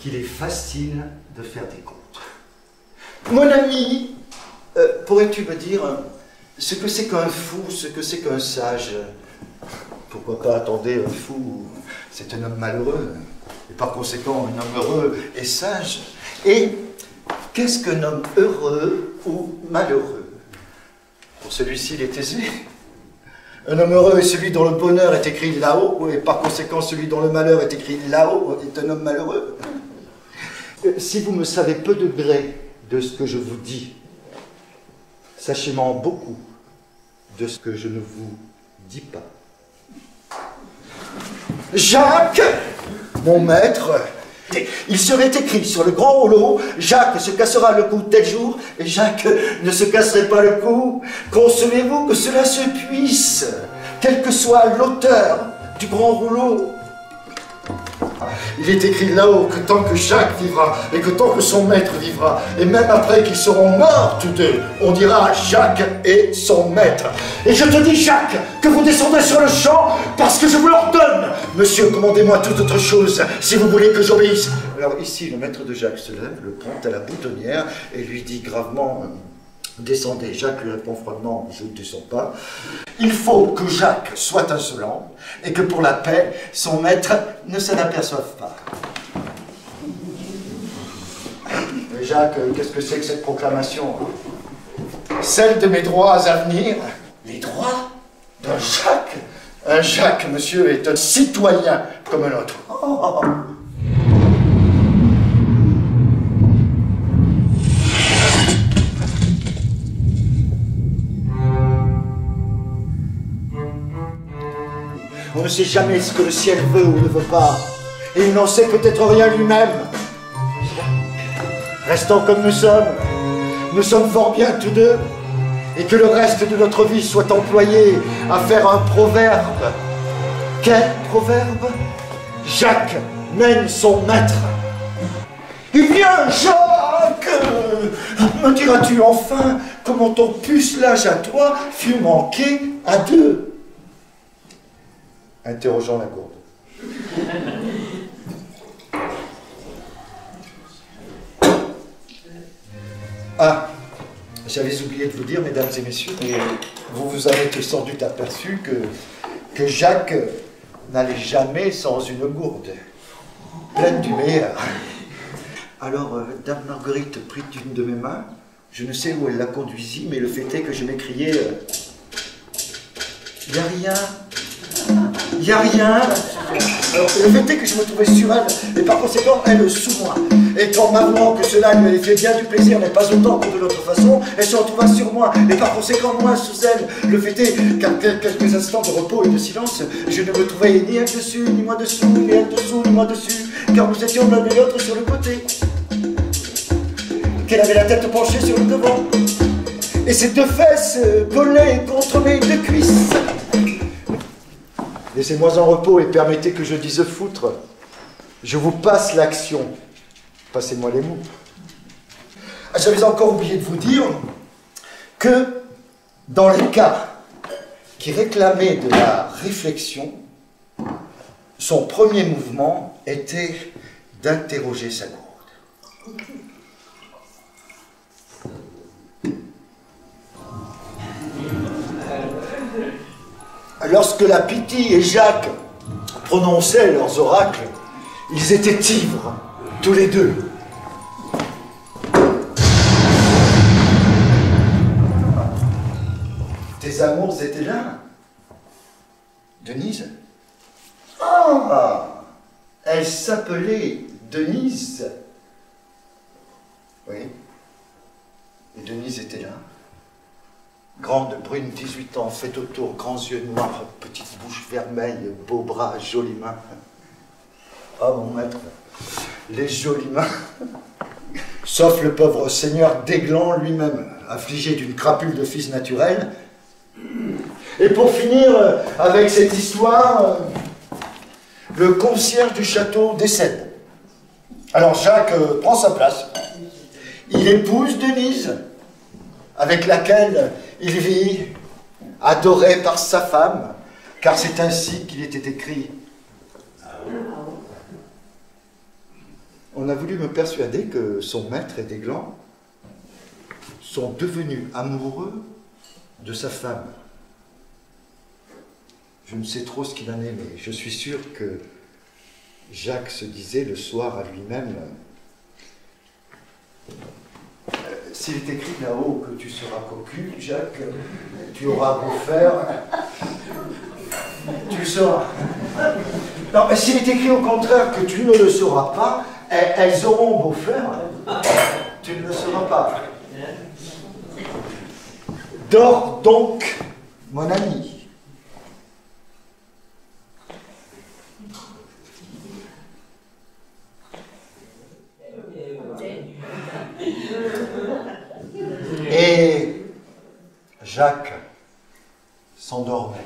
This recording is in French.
Qu'il est facile de faire des comptes. Mon ami, pourrais-tu me dire ce que c'est qu'un fou, ce que c'est qu'un sage? Pourquoi pas, attendez, un fou, c'est un homme malheureux, et par conséquent, un homme heureux et sage. Et qu'est-ce qu'un homme heureux ou malheureux? Pour celui-ci, il est aisé. Un homme heureux est celui dont le bonheur est écrit là-haut, et par conséquent, celui dont le malheur est écrit là-haut est un homme malheureux. Si vous me savez peu de gré de ce que je vous dis, sachez-m'en beaucoup de ce que je ne vous dis pas. Jacques, mon maître, il serait écrit sur le grand rouleau, Jacques se cassera le cou tel jour, et Jacques ne se casserait pas le cou. Concevez-vous que cela se puisse, quel que soit l'auteur du grand rouleau. Il est écrit là-haut que tant que Jacques vivra, et que tant que son maître vivra, et même après qu'ils seront morts tous deux, on dira Jacques et son maître. Et je te dis, Jacques, que vous descendez sur le champ parce que je vous l'ordonne. Monsieur, commandez-moi toute autre chose, si vous voulez que j'obéisse. Alors ici, le maître de Jacques se lève, le prend à la boutonnière, et lui dit gravement... Descendez. Jacques lui répond froidement, je ne descends pas. Il faut que Jacques soit insolent et que pour la paix, son maître ne s'en aperçoive pas. Mais Jacques, qu'est-ce que c'est que cette proclamation? Celle de mes droits à venir. Les droits d'un Jacques? Un Jacques, monsieur, est un citoyen comme un autre. Oh. On ne sait jamais ce que le ciel veut ou ne veut pas. Et il n'en sait peut-être rien lui-même. Restons comme nous sommes fort bien tous deux. Et que le reste de notre vie soit employé à faire un proverbe. Quel proverbe? Jacques mène son maître. Eh bien, Jacques, me diras-tu enfin comment ton pucelage à toi fut manqué à deux? Interrogeant la gourde. Ah, j'avais oublié de vous dire, mesdames et messieurs, mais vous vous en êtes sans doute aperçu que Jacques n'allait jamais sans une gourde, pleine du meilleur. Alors, Dame Marguerite prit une de mes mains, je ne sais où elle la conduisit, mais le fait est que je m'écriai « Il n'y a rien ». Il n'y a rien. Alors, le fait est que je me trouvais sur elle, et par conséquent, elle sous moi. Et en m'avouant que cela lui avait fait bien du plaisir, mais pas autant que de l'autre façon, elle se retrouva sur moi, et par conséquent, moi sous elle. Le fait est qu'après quelques instants de repos et de silence, je ne me trouvais ni elle dessus, ni moi dessous, ni elle dessous, ni moi dessus, car nous étions l'un et l'autre sur le côté. Qu'elle avait la tête penchée sur le devant, et ses deux fesses collées contre mes deux cuisses. Laissez-moi en repos et permettez que je dise foutre. Je vous passe l'action. Passez-moi les mots. J'avais encore oublié de vous dire que dans les cas qui réclamaient de la réflexion, son premier mouvement était d'interroger sa gourde. Lorsque la Pythie et Jacques prononçaient leurs oracles, ils étaient ivres, tous les deux. Tes amours étaient là, Denise? Ah! Elle s'appelait Denise. Oui. Et Denise était là. Grande, brune, 18 ans, faite autour, grands yeux noirs, petite bouche vermeille, beaux bras, jolies mains. Ah, mon maître, les jolies mains. Sauf le pauvre seigneur d'Aiglan lui-même, affligé d'une crapule de fils naturel. Et pour finir avec cette histoire, le concierge du château décède. Alors Jacques prend sa place. Il épouse Denise, avec laquelle il vit, adoré par sa femme, car c'est ainsi qu'il était écrit. On a voulu me persuader que son maître et d'Aiglan sont devenus amoureux de sa femme. Je ne sais trop ce qu'il en est, mais je suis sûr que Jacques se disait le soir à lui-même, s'il est écrit là-haut que tu seras cocu, Jacques, tu auras beau faire, tu le sauras. Non, mais s'il est écrit au contraire que tu ne le sauras pas, elles auront beau faire, tu ne le sauras pas. Dors donc, mon ami. Et Jacques s'endormait.